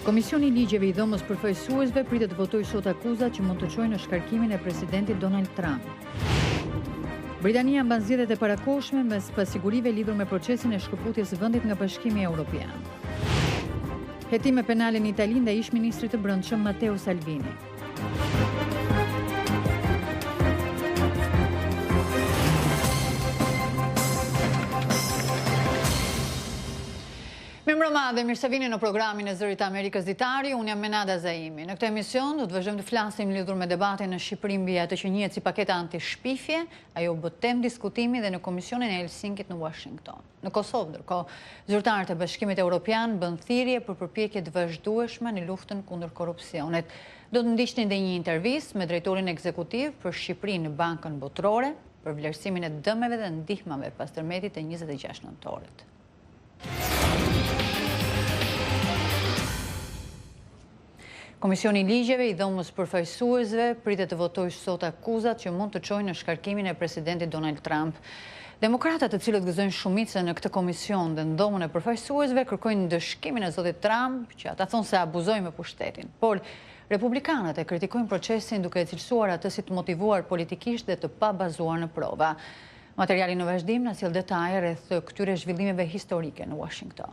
Komisioni i ligjeve i dhomës përfaqësuesve pritet të votojë sot akuzat që mund të çojnë në shkarkimin e presidentit Donald Trump. Britania mban zgjedhjet e parakohshme mes pasigurive lidhur me procesin e shkëputjes së vendit nga Bashkimi Evropian. Hetime penale në Itali ndaj ish-ministrit të Brendshëm Matteo Salvini. Mirëmbrëma dhe mirë se vini në programin e Zërit të Amerikës Ditari. Unë jam Menada Zaimi. Në këtë emision do të vazhdojmë të flasim lidhur me debatin në Shqipëri mbi atë që njihet si paketa anti-shpifje, ajo bë temë diskutimi dhe në Komisionin e Helsinkit në Washington. Në Kosovë, ndërkohë, zyrtarët e Bashkimit Evropian bën thirrje për përpjekje të vazhdueshme në luftën kundër korrupsionit. Do të ndiqni edhe një intervistë me drejtorin ekzekutiv për Shqipërinë në Bankën Botërore për vlerësimin e dëmeve dhe ndihmave pas tërmetit të 26 nëntorit. Komisioni i ligjeve i dhomës përfaqësuesve pritet të votojë sot akuzat që mund të çojnë në shkarkimin e presidentit Donald Trump. Demokratat, të cilët gëzojnë shumicën në këtë komision dhe në dhomën e përfaqësuesve, kërkojnë ndëshkimin e zotit Trump, që ata thonë se abuzoi me pushtetin. Por republikanët e kritikojnë procesin duke e cilësuar atë si të motivuar politikisht dhe të pabazuar në prova. Materiali në vazhdim na sjell detaje rreth këtyre zhvillimeve historike në Washington.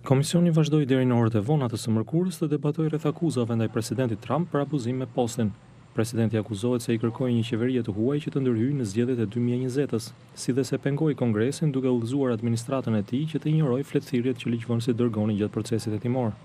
Komisioni vazhdoi deri në orët e vona të së mërkurës të debatojë rreth akuzave ndaj presidentit Trump për abuzim me postin. Presidenti akuzohet se i kërkoi një qeverie të huaj që të ndërhyjë në zgjedhjet e 2020-s, si dhe se pengoi Kongresin duke udhëzuar administratën e tij që të injorojë fletëthirrjet që ligjvënësit dërgonin gjatë procesit hetimor.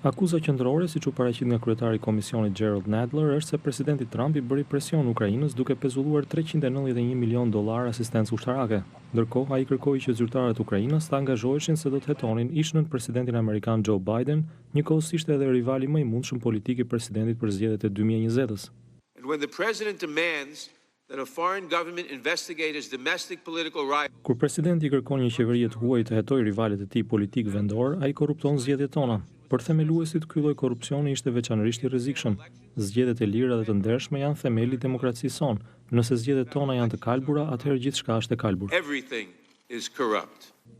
Akuza qendrore, siç u paraqit nga kryetari i komisionit Gerald Nadler, është se presidenti Trump i bëri presion Ukrainës duke pezulluar $391 milion asistencë ushtarake. Ndërkohë, ai kërkoi që zyrtarët Ukrainës të angazhoheshin se do të hetonin ish-nën presidentin amerikan Joe Biden, njëkohësisht edhe rivali më i mundshëm politik i presidentit për zgjedhjet e 2020-s. Kur presidenti kërkon një qeveri të huaj të hetojë rivalet e tij politik vendor, ai korrupton zgjedhjet tona. Për themeluesit, ky lloj korrupsioni ishte veçanërisht i rrezikshëm. Zgjedhjet e lira dhe të ndershme janë themeli i demokracisë sonë. Nëse zgjedhjet tona janë të kalbura, atëherë gjithçka është e kalbur.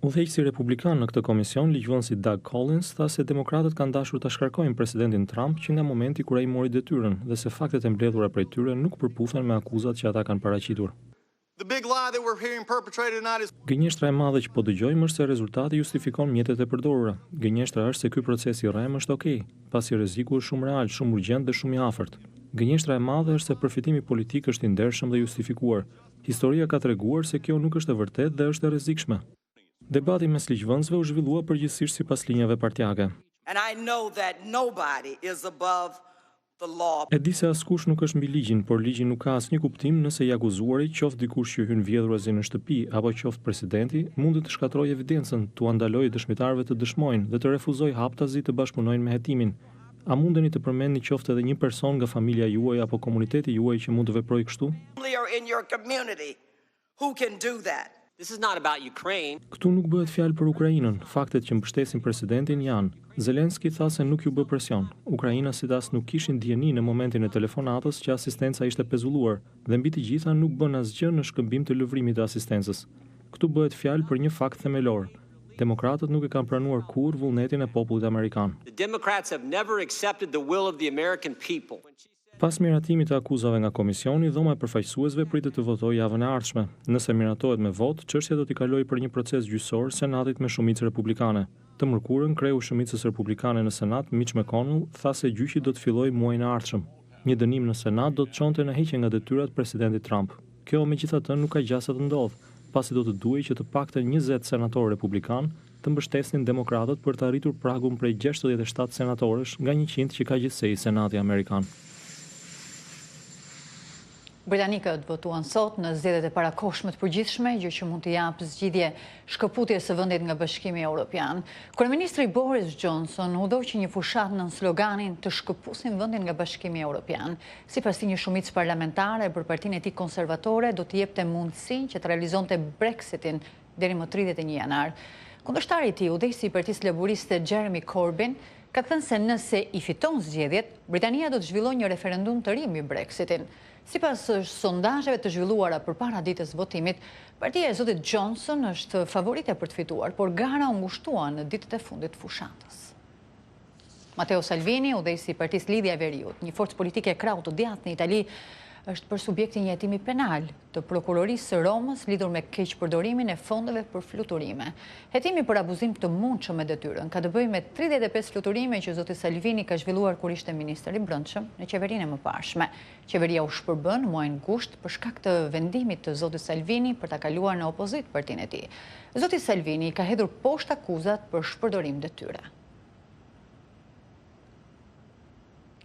Udhëheqësi republikan në këtë komision, ligjvënësi Doug Collins, tha se demokratët kanë dashur ta shkarkojnë presidentin Trump që nga momenti kur ai mori detyrën dhe se faktet e mbledhura prej tyre nuk përputhen me akuzat që ata kanë paraqitur. Gënjeshtra e madhe që po dëgjojmë është se rezultati justifikon mjetet e përdorura. Gënjeshtra është se ky proces i rrem është okay, pasi rreziku është shumë real, shumë urgjent dhe shumë i afërt. Gënjeshtra e madhe është se përfitimi politik është i ndershëm dhe justifikuar. Historia ka treguar se kjo nuk është e vërtetë dhe është e rrezikshme. Debati mes ligjvënësve u zhvillua përgjithsisht sipas linjave partijake. E di se askush nuk është mbi ligjin, por ligji nuk ka asnjë kuptim nëse i akuzuari, qoftë dikush që hyn vjedhurazi në shtëpi apo qoftë presidenti, mund të shkatrojë evidencën, t'u andalojë dëshmitarëve të dëshmojnë dhe të refuzojë haptazi të bashkëpunojnë me hetimin. A mundeni të përmendni qoftë edhe një person nga familja juaj apo komuniteti juaj që mund të veprojë kështu? Këtu nuk bëhet fjalë për Ukrainën. Faktet që mbështesin presidentin janë: Zelenski tha se nuk ju bë presion. Ukraina sidas nuk kishin dieni në momentin e telefonatës që asistenca ishte pezulluar dhe mbi të gjitha nuk bën asgjë në shkëmbim të lëvrimit të asistencës. Këtu bëhet fjalë për një fakt themelor. Demokratët nuk e kanë pranuar kurrë vullnetin e popullit amerikan. Pas miratimit të akuzave nga komisioni, dhoma e përfaqësuesve pritet të votojë javën e ardhshme. Nëse miratohet me votë, çështja do t'i kalojë për një proces gjyqësor Senatit me shumicë republikane. Të mërkurën, kreu i shumicës republikane në Senat, Mitch McConnell, tha se gjyqi do të fillojë muajin e ardhshëm. Një dënim në Senat do të çonte në heqje nga detyrat presidentit Trump. Kjo megjithatë nuk ka gjasa të ndodhë, pasi do të duhej që të paktën 20 senatorë republikan të mbështesnin demokratët për të arritur pragun prej 67 senatorësh nga 100 që ka gjithsej Senati amerikan. Britanikët votuan sot në zgjedhjet e parakohshme të përgjithshme, gjë që mund të japë zgjidhje shkëputjes së vendit nga Bashkimi Evropian. Kryeministri Boris Johnson udhëhoqi një fushat nën sloganin të shkëpusin vendin nga Bashkimi Evropian. Sipas tij, një shumicë parlamentare për partinë e tij konservatore do të jepte mundësinë që të realizonte Brexitin deri më 31 janar. Kundërshtari i tij, udhëheqësi i Partisë Laboriste Jeremy Corbyn, ka thënë se nëse i fiton zgjedhjet, Britania do të zhvillojë një referendum të ri mbi Brexitin. Sipas sondazheve të zhvilluara përpara ditës votimit, partia e zotit Johnson është favorite për të fituar, por gara u ngushtua në ditët e fundit të fushatës. Matteo Salvini, udhëheqësi i Partisë Lidhja e Veriut, një forcë politike e krahut të djathtë në Itali, është për subjekti një hetimi penal të prokurorisë së Romës lidhur me keqpërdorimin e fondeve për fluturime. Hetimi për abuzim të mundshëm me detyrën ka të bëjë me 35 fluturime që zoti Salvini ka zhvilluar kur ishte ministër i brendshëm në qeverinë e mëparshme. Qeveria u shpërbën muajin gusht për shkak të vendimit të zotit Salvini për ta kaluar në opozit partinë e tij. Zoti Salvini ka hedhur poshtë akuzat për shpërdorim detyre.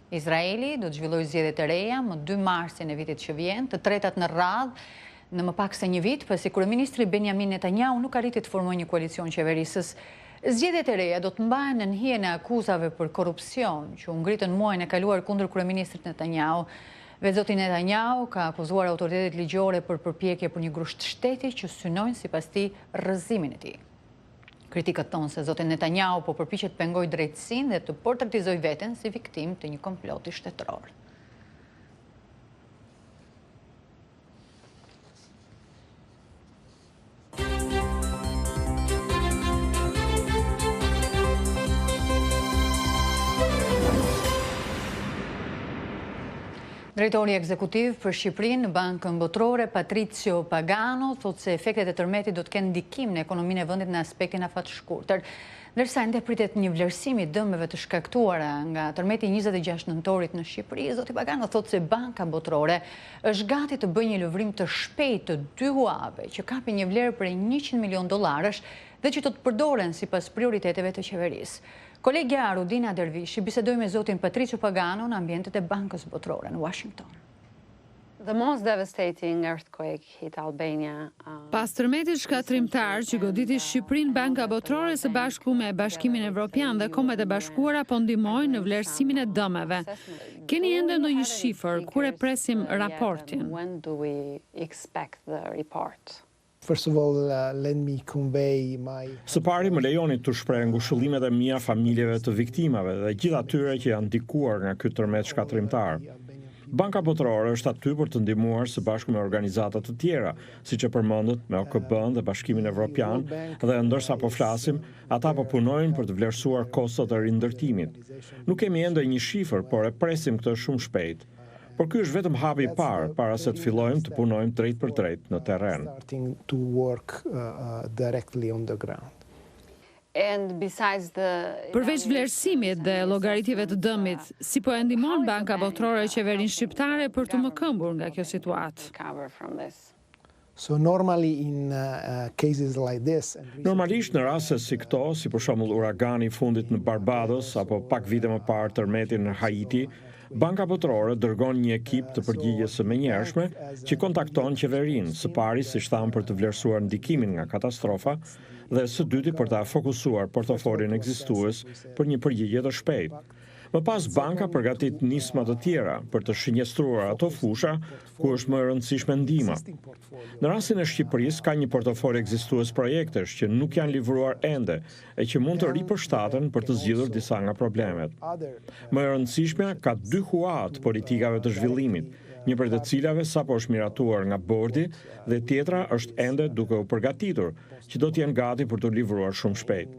Izraeli do të zhvillojë zgjedhjet e reja më 2 marsin e vitit që vjen, të tretat në radhë në më pak se një vit, pasi kryeministri Benjamin Netanyahu nuk arriti të formojë një koalicion qeverisës. Zgjedhjet e reja do të mbahen në hijen e akuzave për korrupsion që u ngritën muajin e kaluar kundër kryeministrit Netanyahu. Vetë zoti Netanyahu ka akuzuar autoritetet ligjore për përpjekje për një grusht shteti që synojnë sipas tij rrëzimin e tij. Kritikët thonë se zoti Netanyahu po përpiqet të pengojë drejtësinë dhe të portretizojë veten si viktimë të një komploti shtetëror. Drejtori ekzekutiv për Shqipërinë në Bankën Botërore, Patricio Pagano, thotë se efektet e tërmetit do të kenë ndikim në ekonominë e vendit në aspektin afatshkurtër, ndërsa ende pritet një vlerësim i dëmeve të shkaktuara nga tërmeti 26 nëntorit në Shqipëri. Zoti Pagano thotë se Banka Botërore është gati të bëjë një lëvrim të shpejtë të 2 huave që kapi një vlerë prej $100 milion dhe që do të përdoren sipas prioriteteve të qeverisë. Kolegja Rudina Dervishi bisedoi me zotin Patricio Pagano në ambientet e Bankës Botërore në Washington. The most devastating earthquake hit Albania. Pas tërmetit shkatrimtar që goditi Shqipërinë, Banka Botërore së bashku me Bashkimin Evropian dhe Kombet e Bashkuara po ndihmojnë në vlerësimin e dëmeve. Keni ende ndonjë shifër kur e presim raportin? When do we expect the report? First of all, let me convey my... Së pari më lejoni të shpreh ngushëllimet e mia familjeve të viktimave dhe gjithë atyre që janë ndikuar nga ky tërmet shkatrimtar. Banka Botërore është aty për të ndihmuar së bashku me organizata të tjera, siç e përmendët me OKB-n dhe Bashkimin Evropian, dhe ndërsa po flasim, ata po punojnë për të vlerësuar kostot e rindërtimit. Nuk kemi ende një shifër, por e presim këtë shumë shpejt. Por ky është vetëm hapi i parë para se të fillojmë të punojmë drejt për drejt në terren. To work directly on the ground. Përveç vlerësimit dhe llogaritjeve të dëmit, si po e ndihmon Banka Botërore qeverinë shqiptare për të më këmbur nga kjo situatë? So normally in cases like this, Normalisht në raste si këto, si për shembull uragani i fundit në Barbados apo pak vite më parë tërmeti në Haiti, Banka Botërore dërgon një ekip të përgjigjes së menjëhershme që kontakton qeverinë, së pari siç thamë për të vlerësuar ndikimin nga katastrofa dhe së dyti për ta fokusuar portofolin ekzistues për një përgjigje të shpejtë. Më pas banka përgatit nisma të tjera për të shënjestruar ato fusha ku është më e rëndësishme ndihma. Në rastin e Shqipërisë ka një portofol ekzistues projektesh që nuk janë livruar ende e që mund të ripërshtaten për të zgjidhur disa nga problemet. Më e rëndësishmja ka 2 hua të politikave të zhvillimit, një prej të cilave sapo është miratuar nga bordi dhe tjetra është ende duke u përgatitur, që do të jenë gati për të livruar shumë shpejt.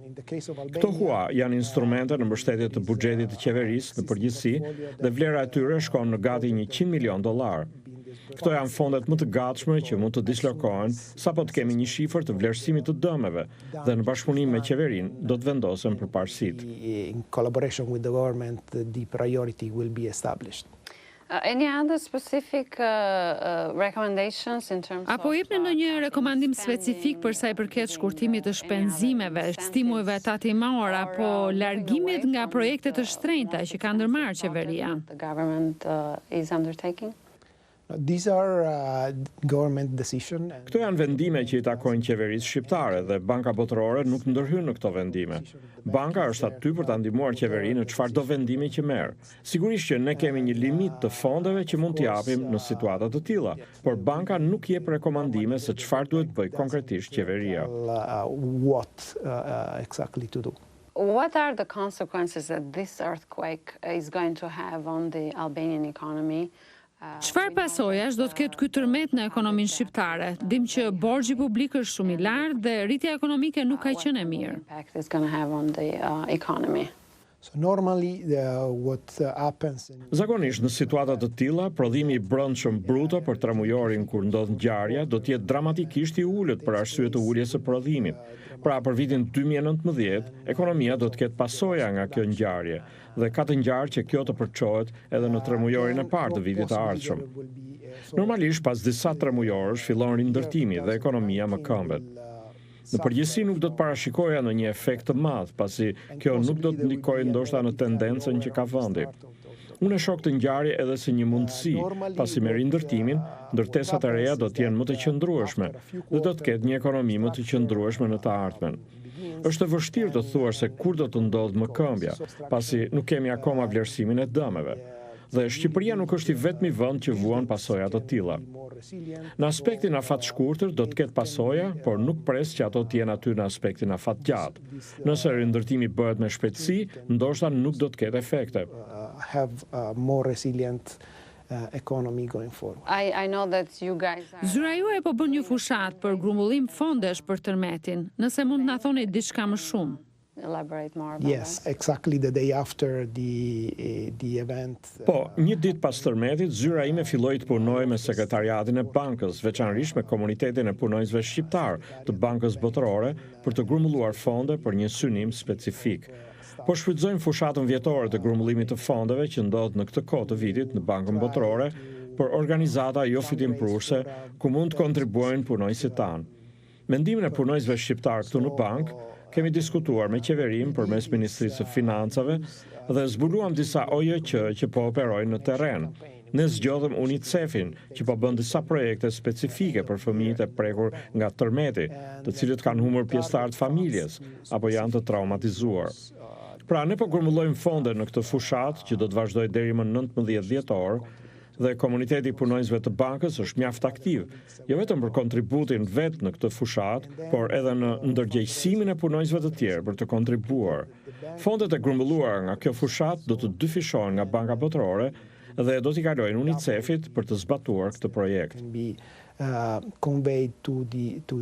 Këto hua janë instrumente në mbështetje të buxhetit të qeverisë në përgjithësi dhe vlera e tyre shkon në gati $100 milion. Këto janë fondet më të gatshme që mund të dislokohen sapo të kemi një shifër të vlerësimit të dëmeve dhe në bashkëpunim me qeverinë do të vendosen përparësitë. in collaboration with the government, the priority will be established. Any other specific recommendations in terms Apo jepni ndonjë rekomandim specifik për sa i përket shkurtimit të shpenzimeve, stimujve tatimor apo largimit nga projekte të shtrenjta që ka ndërmarrë qeveria? the government is undertaking? These are government decisions. Këto janë vendime që i takojnë qeverisë shqiptare dhe Banka Botërore nuk ndërhyn në këto vendime. Banka është aty për ta ndihmuar qeverinë në çfarëdo vendimi që merr. Sigurisht që ne kemi një limit të fondeve që mund t'i japim në situata të tilla, por banka nuk jep rekomandime se çfarë duhet bëj konkretisht qeveria. What exactly to do. What are the consequences that this earthquake is going to have on the Albanian economy? Çfarë pasojash do të ketë ky tërmet në ekonominë shqiptare? Dim që borxhi publik është shumë i lartë dhe rritja ekonomike nuk ka qenë e mirë. So normally what happens Zakonisht në situata të tilla, prodhimi i brendshëm bruto për tremujorin kur ndodh ngjarja do të jetë dramatikisht i ulët për arsye të uljes së prodhimit. Pra për vitin 2019, ekonomia do të ketë pasoja nga kjo ngjarje dhe ka të ngjarë që kjo të përçohet edhe në tremujorin e parë të vitit të ardhshëm. Normalisht pas disa tremujorësh fillon rindërtimi dhe ekonomia më këmbet. Në përgjithësi nuk do të parashikoja në një efekt të madh, pasi kjo nuk do të ndikojë ndoshta në tendencën që ka vendi. Unë e shoh këtë ngjarje edhe si një mundësi, pasi me rindërtimin, ndërtesat e reja do të jenë më të qëndrueshme dhe do të ketë një ekonomi më të qëndrueshme në të ardhmen. Është e vështirë të thuash se kur do të ndodhë mëkëmbja, pasi nuk kemi akoma vlerësimin e dëmeve. Dhe Shqipëria nuk është i vetmi vend që vuan pasoja të tilla. Në aspektin afat shkurtër do të ketë pasoja, por nuk pres që ato të jenë aty në aspektin afat gjatë. Nëse rindërtimi bëhet me shpejtësi, ndoshta nuk do të ketë efekte. have a more resilient economy going forward. I know that you guys are... Zyra juaj po bën një fushat për grumbullim fondesh për tërmetin. Nëse mund të na thoni diçka më shumë. Elaborate more about Yes, exactly the day after the event. Po, një ditë pas tërmetit, zyra ime filloi të punojë me sekretariatin e bankës, veçanërisht me komunitetin e punonjësve shqiptar të Bankës Botërore për të grumbulluar fonde për një synim specifik. Po shfrytëzojmë fushatën vjetore të grumbullimit të fondeve që ndodh në këtë kohë të vitit në Bankën Botërore për organizata jo fitimprurse ku mund të kontribuojnë punonjësit tanë. Mendimin e punonjësve shqiptar këtu në bank kemi diskutuar me qeverin përmes Ministrisë së Financave dhe zbuluam disa OJQ që po operojnë në terren. Ne zgjodhëm UNICEF-in që po bën disa projekte specifike për fëmijët e prekur nga tërmeti, të cilët kanë humbur pjesëtar të familjes apo janë të traumatizuar. Pra ne po grumbullojmë fonde në këtë fushat që do të vazhdojë deri më 19 dhjetor dhe komuniteti i punonjësve të bankës është mjaft aktiv, jo vetëm për kontributin vet në këtë fushat, por edhe në ndërgjegjësimin e punonjësve të tjerë për të kontribuar. Fondet e grumbulluara nga kjo fushat do të dyfishohen nga Banka Botërore dhe do t'i kalojnë UNICEF-it për të zbatuar këtë projekt. Be conveyed to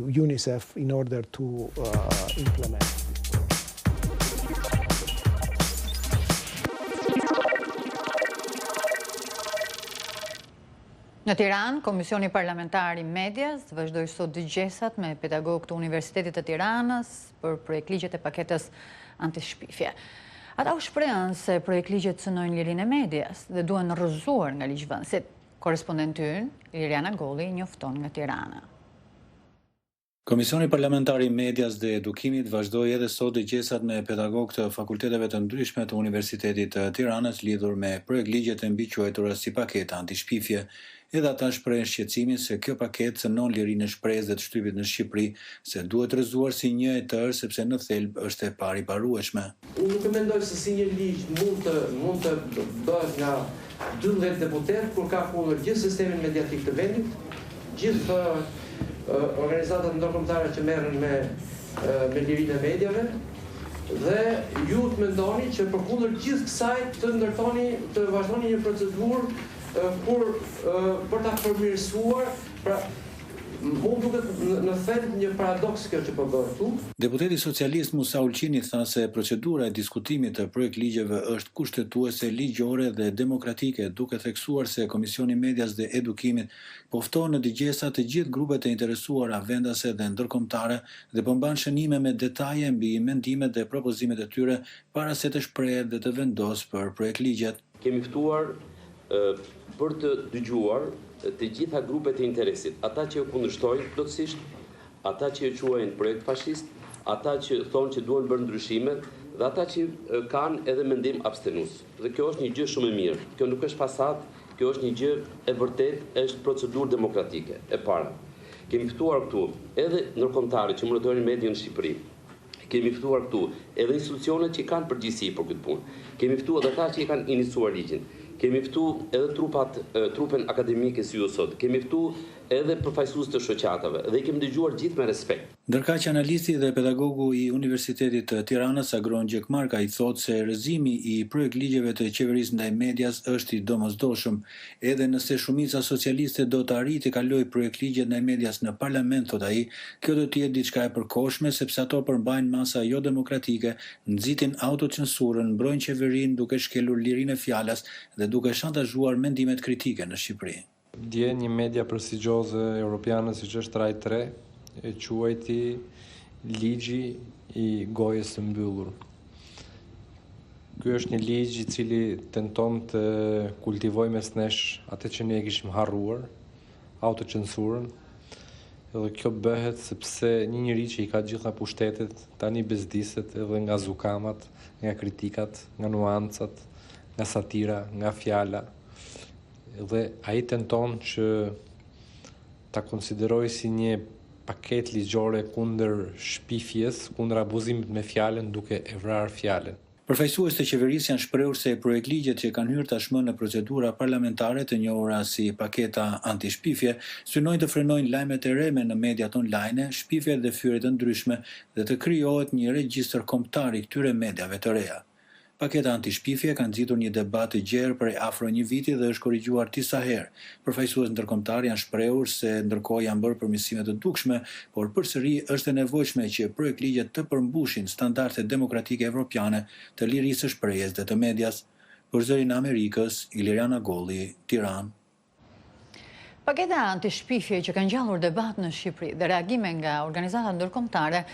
UNICEF in order to implement. Në Tiranë, Komisioni Parlamentar i Medias vazhdoi sot dëgjesat me pedagogë të Universitetit të Tiranës për projektligjet e paketës antishpifje. Ata u shprehën se projektligjet cënojnë lirinë e medias dhe duhen rrëzuar nga ligjvënësit. Korrespondenti ynë, Liriana Golli, njofton nga Tirana. Komisioni Parlamentar i Medias dhe Edukimit vazhdoi edhe sot dëgjesat me pedagogë të fakulteteve të ndryshme të Universitetit të Tiranës lidhur me projektligjet e mbiquajtura si paketa antishpifje. Edhe ata shprehen shqetësimin se kjo paketë cënon lirinë e shpresë dhe të shtypit në Shqipëri, se duhet rrëzuar si një e tërë sepse në thelb është e pariparueshme. Unë nuk e mendoj se si një ligj mund të bëhet nga 12 deputet kur ka punur gjithë sistemin mediatik të vendit, gjithë organizatat ndërkombëtare që merren me lirinë e mediave, dhe ju të mendoni që përkundër gjithë kësaj të vazhdoni një procedurë për ta përmirësuar, pra mund duket në thelb një paradoks kjo që po bëhet këtu. Deputeti socialist Musa Ulqini tha se procedura e diskutimit të projektligjeve është kushtetuese, ligjore dhe demokratike, duke theksuar se Komisioni Medias dhe Edukimit po fton në dëgjesa të gjithë grupet e interesuara vendase dhe ndërkombëtare dhe po mban shënime me detaje mbi mendimet dhe propozimet e tyre para se të shprehet dhe të vendosë për projektligjet. Kemi ftuar për të dëgjuar të gjitha grupet e interesit, ata që e kundërshtojnë plotësisht, ata që e quajnë projekt fashist, ata që thonë që duhen bërë ndryshime dhe ata që kanë edhe mendim abstenues. Dhe kjo është një gjë shumë e mirë. Kjo nuk është fasad, kjo është një gjë e vërtet, është procedurë demokratike e para. Kemi ftuar këtu edhe ndërkombëtarët që monitorojnë median në Shqipëri. Kemi ftuar këtu edhe institucionet që kanë përgjegjësi për këtë punë. Kemi ftuar edhe ata që i kanë iniciuar ligjin. Kemi ftu edhe trupen akademike si ju sot. Kemi ftu edhe përfaqësues të shoqatave dhe i kemi dëgjuar gjithë me respekt. Ndërkaq analisti dhe pedagogu i Universitetit të Tiranës Agron Gjekmarka i thotë se rrëzimi i projekt ligjeve të qeverisë ndaj medias është i domosdoshëm, edhe nëse shumica socialiste do të arrijë të kalojë projekt ligjet ndaj medias në parlament, thotë ai, kjo do të jetë diçka e përkohshme sepse ato përmbajnë masa jo demokratike, nxitin autocensurën, mbrojnë qeverinë duke shkelur lirinë e fjalës dhe duke shantazhuar mendimet kritike në Shqipëri. Dje një media prestigjioze europiane siç është Rai 3 e quajti ligji i gojës së mbyllur. Ky është një ligj i cili tenton të kultivojë mes nesh atë që ne kishim harruar, autocensurën. Edhe kjo bëhet sepse një njeri që i ka gjitha pushtetet tani bezdiset edhe nga zukamat, nga kritikat, nga nuancat, nga satira, nga fjala. Dhe ai tenton që ta konsiderojë si një paket ligjore kundër shpifjes, kundër abuzimit me fjalën duke e vrarë fjalën. Përfaqësues të qeverisë janë shprehur se projekt ligjet që kanë hyrë tashmë në procedura parlamentare të njohura si paketa anti-shpifje synojnë të frenojnë lajmet e reme në mediat online, shpifje dhe fyerje të ndryshme dhe të krijohet një regjistër kombëtar i këtyre mediave të reja. Paketa anti-shpifje ka nxitur një debat të gjerë prej afro një viti dhe është korrigjuar disa herë. Përfaqësues ndërkombëtar janë shprehur se ndërkohë janë bërë përmirësime të dukshme, por përsëri është e nevojshme që projekt ligjet të përmbushin standardet demokratike evropiane të lirisë së shprehjes dhe të medias. Për Zërin e Amerikës, Iliriana Golli, Tiranë. Paketa anti-shpifje që kanë ngjallur debat në Shqipëri dhe reagime nga organizata ndërkombëtare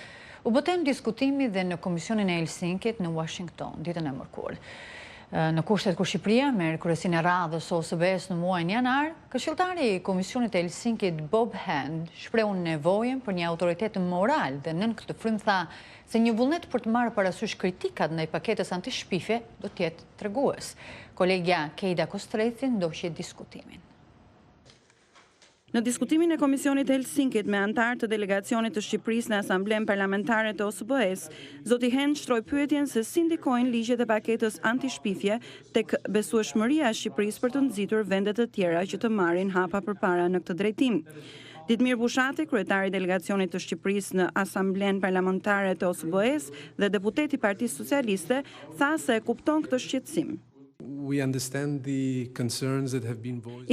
u bë temë diskutimi dhe në Komisionin e Helsinkit në Washington, ditën e mërkurë. Në kushtet kur Shqipëria merr kryesinë e radhës OSBE-s në muajin janar, këshilltari i Komisionit të Helsinkit Bob Hand shprehu nevojën për një autoritet moral dhe nën këtë frym tha se një vullnet për të marrë parasysh kritikat ndaj paketës anti-shpifje do të jetë tregues. Kolegja Keida Kostreci ndoqi diskutimin. Në diskutimin e Komisionit të Helsinkit me antarë të delegacionit të Shqipërisë në Asamblen Parlamentare të OSBE-s, zoti Hen shtroi pyetjen se si ndikojnë ligjet e paketës anti-shpifje tek besueshmëria e Shqipërisë për të nxitur vende të tjera që të marrin hapa përpara në këtë drejtim. Ditmir Bushati, kryetari i delegacionit të Shqipërisë në Asamblen Parlamentare të OSBE-s dhe deputeti i Partisë Socialiste, tha se e kupton këtë shqetësim.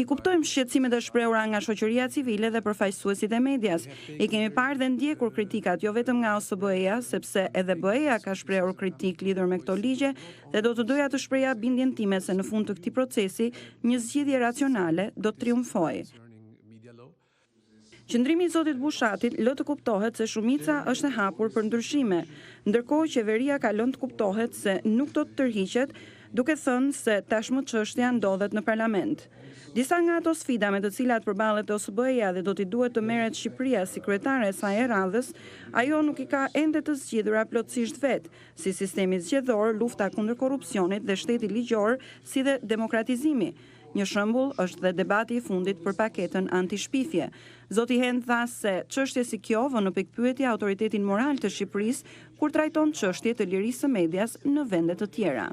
I kuptojmë shqetësimet e shprehura nga shoqëria civile dhe përfaqësuesit e medias. I kemi parë dhe ndjekur kritikat jo vetëm nga OSBE-ja, sepse edhe BE-ja ka shprehur kritik lidhur me këto ligje dhe do të doja të shpreha bindjen time se në fund të këtij procesi një zgjidhje racionale do të triumfojë. Qëndrimi i zotit Bushatit lë të kuptohet se shumica është e hapur për ndryshime, ndërkohë qeveria ka lënë të kuptohet se nuk do të tërhiqet, duke thënë se tashmë çështja ndodhet në parlament. Disa nga ato sfida me të cilat përballet OSBE-ja dhe do t'i duhet të merret Shqipëria si kryetare e saj e radhës, ajo nuk i ka ende të zgjidhura plotësisht vetë, si sistemi zgjedhor, lufta kundër korrupsionit dhe shteti ligjor, si dhe demokratizimi. Një shembull është dhe debati i fundit për paketën anti-shpifje. Zoti Hen tha se çështje si kjo vën në pikpyetje autoritetin moral të Shqipërisë kur trajton çështje të lirisë së medias në vende të tjera.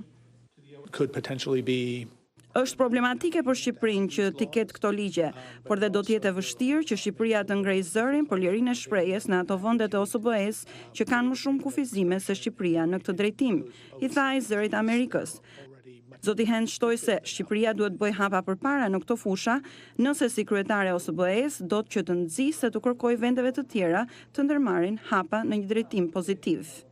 Është problematike për Shqipërinë që t'i ketë këto ligje, por dhe do të jetë e vështirë që Shqipëria të ngrejë zërin për lirinë e shprehjes në ato vende të OSBE-s që kanë më shumë kufizime se Shqipëria në këtë drejtim, i tha i Zërit Amerikës. Zoti Hen shtoi se Shqipëria duhet bëj hapa përpara në këto fusha, nëse si kryetare e OSBE-s do të që të nxjisë se të kërkojë vendeve të tjera të ndërmarrin hapa në një drejtim pozitiv.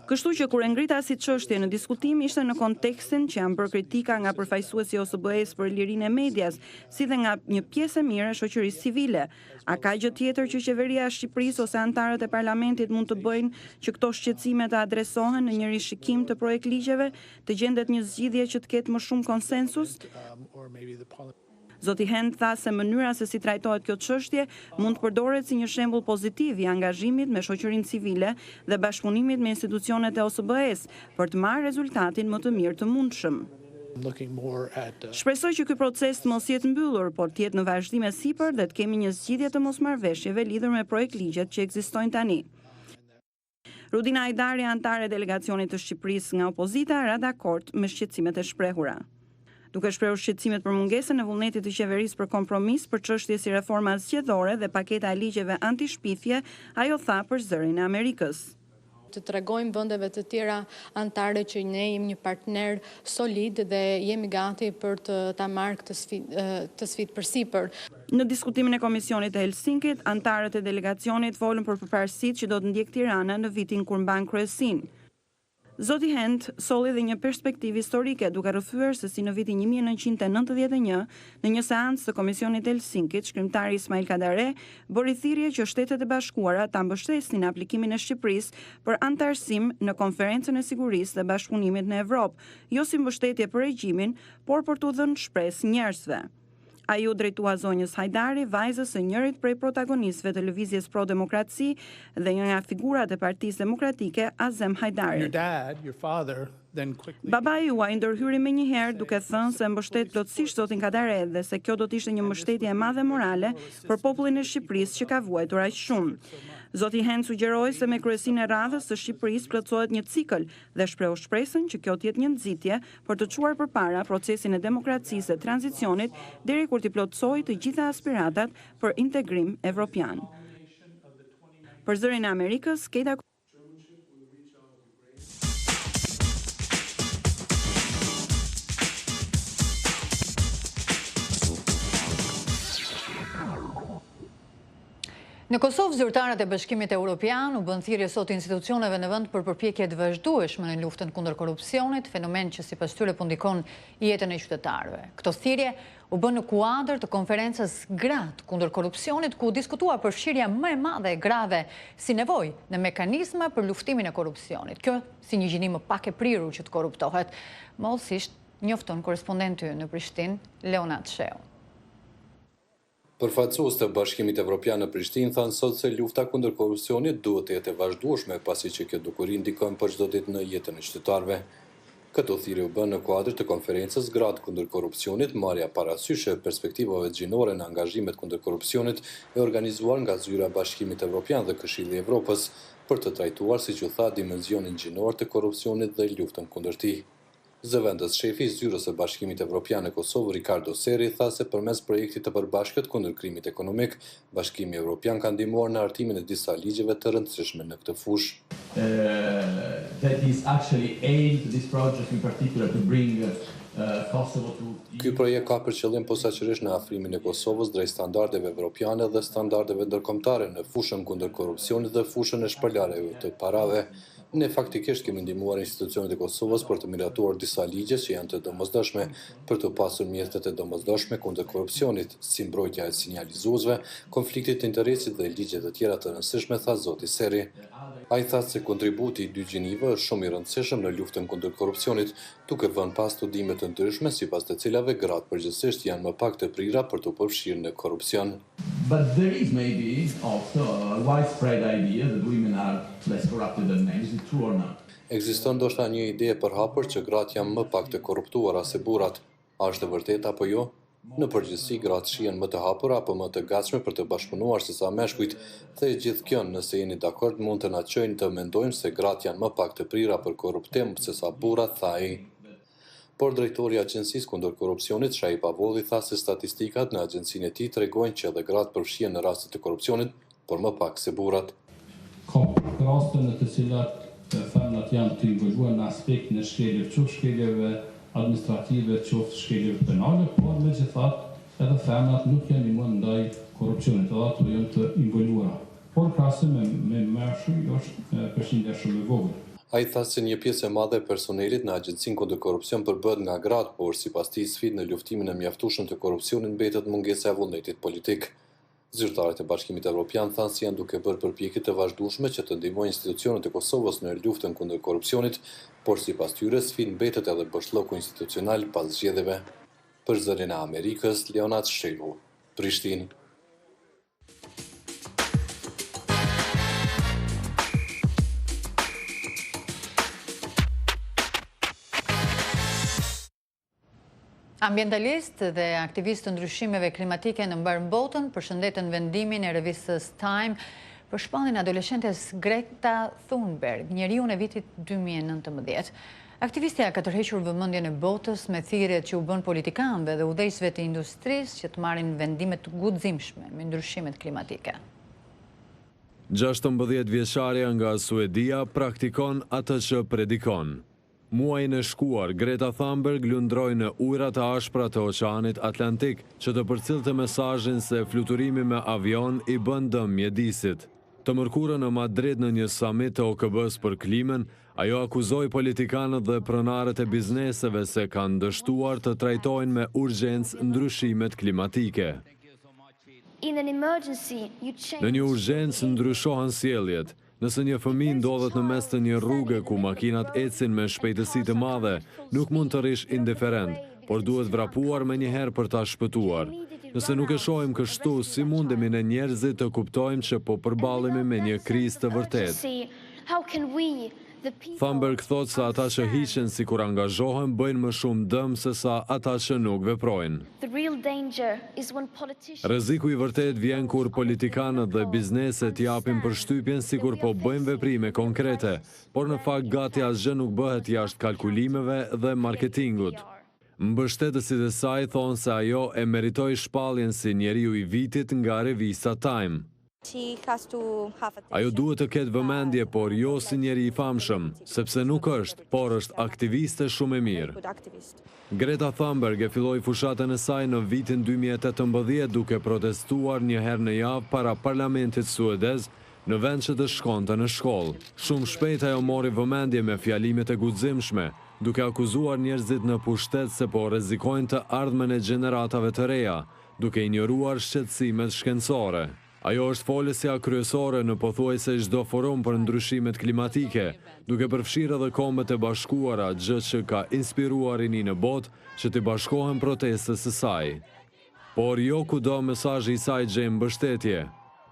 Kështu që kur e ngrita si çështje në diskutim ishte në kontekstin që janë bërë kritika nga përfaqësuesi i OSBE-s për lirinë e medias, si dhe nga një pjesë e mirë e shoqërisë civile. A ka gjë tjetër që qeveria e Shqipërisë ose antarët e parlamentit mund të bëjnë që këto shqetësime të adresohen në një rishikim të projekt ligjeve, të gjendet një zgjidhje që të ketë më shumë konsensus? Zoti Hen tha se mënyra se si trajtohet kjo çështje mund të përdoret si një shembull pozitiv i angazhimit me shoqërinë civile dhe bashkëpunimit me institucionet e OSBE-s për të marrë rezultatin më të mirë të mundshëm. Shpresoj që ky proces të mos jetë mbyllur, por të jetë në vazhdim e sipër dhe të kemi një zgjidhje të mosmarrveshjeve lidhur me projekt ligjet që ekzistojnë tani. Rudina Hajdari, antare e delegacionit të Shqipërisë nga opozita, ra dakord me shqetësimet e shprehura. duke shprehur shqetësimet për mungesën e vullnetit të qeverisë për kompromis për çështje si reforma zgjedhore dhe paketa e ligjeve anti-shpifje, ajo tha për Zërin e Amerikës. Të tregojmë vendeve të tjera anëtare që ne jemi një partner solid dhe jemi gati për ta marrë këtë sfidë përsipër. Në diskutimin e Komisionit të Helsinkit, anëtarët e delegacionit folën për përparësitë që do të ndjek Tirana në vitin kur mban kryesinë. Zoti Hend solli dhe një perspektivë historike, duke rrëfyer se si në vitin 1991, në një seancë të Komisionit të Helsinkit, shkrimtari Ismail Kadare bëri thirrje që Shtetet e Bashkuara ta mbështesin aplikimin e Shqipërisë për anëtarësim në Konferencën e Sigurisë dhe Bashkëpunimit në Evropë, jo si mbështetje për regjimin, por për t'u dhënë shpresë njerëzve. Ai u drejtua zonjës Hajdari, vajzës së njërit prej protagonistëve të lëvizjes pro demokraci dhe një nga figurat e Partisë Demokratike, Azem Hajdari. Babai juaj ndërhyri menjëherë duke thënë se mbështet plotësisht zotin Kadare dhe se kjo do të ishte një mbështetje e madhe morale për popullin e Shqipërisë që ka vuajtur aq shumë. Zoti Hen sugjeroi se me kryesinë e radhës së Shqipërisë plotësohet një cikël dhe shprehu shpresën që kjo të jetë një nxitje për të çuar përpara procesin e demokracisë dhe tranzicionit deri kur t'i plotësojë të gjitha aspiratat për integrim evropian. Për Zërin e Amerikës, Kejta Në Kosovë, zyrtarët e Bashkimit Evropian u bën thirrje sot institucioneve në vend për përpjekje të vazhdueshme në luftën kundër korrupsionit, fenomen që sipas tyre po ndikon jetën e qytetarëve. Këto thirrje u bën në kuadër të konferencës gratë kundër korrupsionit, ku u diskutua përfshirja më e madhe e grave si nevojë në mekanizma për luftimin e korrupsionit. Kjo si një gjinim më pak e prirur që të korruptohet. Mollësisht njofton korrespondenti në Prishtinë, Leonat Sheu. Përfaqësues të Bashkimit Evropian në Prishtinë thanë sot se lufta kundër korrupsionit duhet të jetë e vazhdueshme pasi që kjo dukuri ndikon për çdo ditë në jetën e qytetarëve. Këto thirrje u bën në kuadër të konferencës gratë kundër korrupsionit, marrja parasysh e perspektivave gjinore në angazhimet kundër korrupsionit e organizuar nga Zyra e Bashkimit Evropian dhe Këshilli i Evropës për të trajtuar, siç u tha, dimensionin gjinor të korrupsionit dhe luftën kundër tij. Zëvendës shefi i Zyrës së Bashkimit Evropian në Kosovë, Ricardo Seri, tha se përmes projektit të përbashkët kundër krimit ekonomik, Bashkimi Evropian ka ndihmuar në hartimin e disa ligjeve të rëndësishme në këtë fushë. Ky projekt ka për qëllim posaçërisht në afrimin e Kosovës drejt standardeve evropiane dhe standardeve ndërkombëtare në fushën kundër korrupsionit dhe fushën e shpërlarjeve të parave. Ne faktikisht kemi ndihmuar institucionet e Kosovës për të miratuar disa ligje që janë të domosdoshme për të pasur mjetet e domosdoshme kundër korrupsionit, si mbrojtja e sinjalizuesve, konfliktit të interesit dhe ligje të tjera të rëndësishme, tha zoti Seri. Ai tha se kontributi i dy gjinive është shumë i rëndësishëm në luftën kundër korrupsionit, duke vënë pas studime të ndryshme sipas të cilave gratë përgjithsisht janë më pak të prira për të përfshirë në korrupsion. But there is maybe also a widespread idea that women are less corrupted than men. Is it true or not? Ekziston ndoshta një ide e përhapur që gratë janë më pak të korruptuara se burrat. A është e vërtetë apo jo? Në përgjithësi, gratë shihen më të hapura apo më të gatshme për të bashkëpunuar sesa meshkujt, dhe gjithë kjo, nëse jeni dakord, mund të na çojnë të mendojmë se gratë janë më pak të prira për korruptim sesa burrat, tha ai. Por drejtori i Agjencisë kundër korrupsionit, Shai Pavolli, tha se statistikat në agjencinë e tij tregojnë që edhe gratë përfshihen në raste të korrupsionit, por më pak se burrat. Ka raste në të cilat femrat janë të involuar në aspektin e shkeljes, qoftë shkeljeve administrative, qoftë shkeljeve penale, por megjithatë edhe femrat nuk janë imun ndaj korrupsionit, edhe ato janë të involuara. Por krahasim me mashkuj është përqindja shumë e vogël. Ai tha se një pjesë e madhe e personelit në Agjencinë kundër korrupsion përbohet nga gratë, por sipas tij sfidë në luftimin e mjaftueshëm të korrupsionit mbetet mungesa e vullnetit politik. Zyrtarët e Bashkimit Evropian thanë se janë duke bërë përpjekje të vazhdueshme që të ndihmojnë institucionet e Kosovës në luftën kundër korrupsionit, por sipas tyre sfidë mbetet edhe bashkëllëku institucional pas zgjedhjeve. Për Zërin e Amerikës, Leonat Sheu, Prishtinë. Ambientalist dhe aktivist të ndryshimeve klimatike në mbar botën përshëndetën vendimin e revistës Time për shpalljen e adoleshentes Greta Thunberg, njeriu e vitit 2019. Aktivistja ka tërhequr vëmendjen e botës me thirrjet që u bën politikanëve dhe udhëheqësve të industrisë që të marrin vendime të guximshme me ndryshimet klimatike. 16 vjeçarja nga Suedia praktikon atë që predikon. Muajin e shkuar, Greta Thunberg lundroi në ujërat e ashpra të Oqeanit Atlantik që të përcillte mesazhin se fluturimi me avion i bën dëm mjedisit. Të mërkurën në Madrid në një summit të OKB-s për klimën, ajo akuzoi politikanët dhe pronarët e bizneseve se kanë dështuar të trajtojnë me urgjencë ndryshimet klimatike. Në një urgjencë ndryshohen sjelljet. Nëse një fëmijë ndodhet në mes të një rruge ku makinat ecin me shpejtësi të madhe, nuk mund të rish indiferent, por duhet vrapuar me njëherë për ta shpëtuar. Nëse nuk e shohim kështu, si mundemi ne njerëzit të kuptojmë që po përballemi me një krizë të vërtetë? Thunberg thot se ata që hiqen si kur angazhohen bëjnë më shumë dëm se sa ata që nuk veprojnë. Rreziku i vërtet vjen kur politikanët dhe bizneset japin përshtypjen si kur po bëjnë veprime konkrete, por në fakt gati asgjë nuk bëhet jashtë kalkulimeve dhe marketingut. Mbështetësit e saj thonë se ajo e meritoi shpalljen si njeriu i vitit nga revista Time. Ajo duhet të ketë vëmendje, por jo si njeri i famshëm, sepse nuk është, por është aktiviste shumë e mirë. Greta Thunberg e filloi fushatën e saj në vitin 2018 duke protestuar një herë në javë para parlamentit suedez në vend që të shkonte në shkollë. Shumë shpejt ajo mori vëmendje me fjalimet e guximshme, duke akuzuar njerëzit në pushtet se po rrezikojnë të ardhmen e gjeneratave të reja, duke injoruar shqetësimet shkencore. Ajo është folësja kryesore në pothuajse çdo forum për ndryshimet klimatike, duke përfshirë edhe Kombet e Bashkuara, gjë që ka inspiruar rinin në botë që të bashkohen protestës së saj. Por jo kudo mesazhi i saj gjen mbështetje.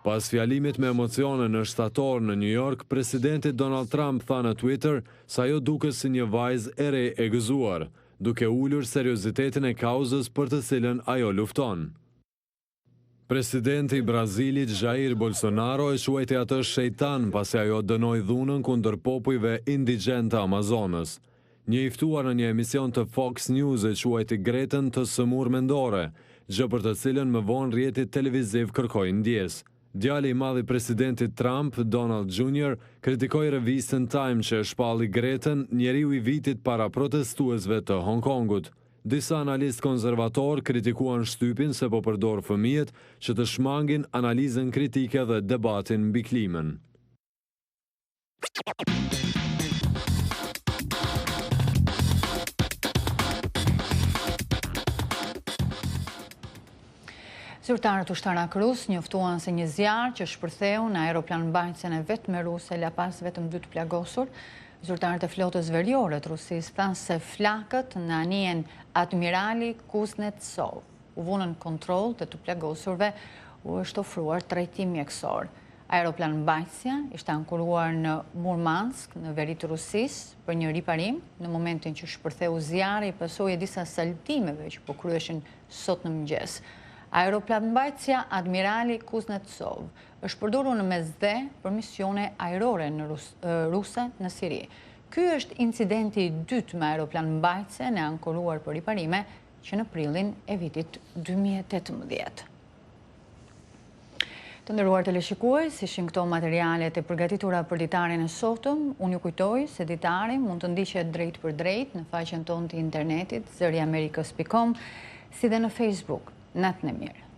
Pas fjalimit me emocione në shtator në New York, presidenti Donald Trump tha në Twitter se ajo duket si një vajzë e re e gëzuar, duke ulur seriozitetin e kauzës për të cilën ajo lufton. Presidenti i Brazilit Jair Bolsonaro e quajti atë shejtan pasi ajo dënoi dhunën kundër popujve indigjen të Amazonës. Një i ftuar në një emision të Fox News e quajti Gretën të sëmur mendore, gjë për të cilën më vonë rrjeti televiziv kërkoi ndjes. Djali i madh i presidentit Trump, Donald Jr., kritikoi revistën Time që e shpalli Gretën, njeriu i vitit para protestuesve të Hong Kongut. Disa analistë konservator kritikuan shtypin se po përdor fëmijët që të shmangin analizën kritike dhe debatin mbi klimën. Zyrtarët ushtarak rus njoftuan se një zjarr që shpërtheu në aeroplan mbajtjen e vetme ruse la pas vetëm 2 të plagosur. Zyrtarët e flotës veriore të Rusisë thanë se flakët në anijen Admirali Kuznetsov u vënën kontroll të plagosurve u është ofruar trajtim mjekësor. Aeroplan mbajtja ishte ankoruar në Murmansk, në veri të Rusisë, për një riparim në momentin që shpërtheu zjarri pasojë disa saltimeve që po kryeshin sot në mëngjes. Aeroplan mbajtja Admirali Kuznetsov është përdorur në mesdhe për misione ajrore në ruse në Siri. Ky është incidenti i dytë me aeroplan mbajtje në ankoruar për riparime që në prillin e vitit 2018. Të nderuar teleshikues, ishin këto materialet e përgatitura për ditarin e sotëm. Unë ju kujtoj se ditari mund të ndiqet drejt për drejt në faqen tonë të internetit zëriamerikës.com, si dhe në Facebook. Natën e mirë.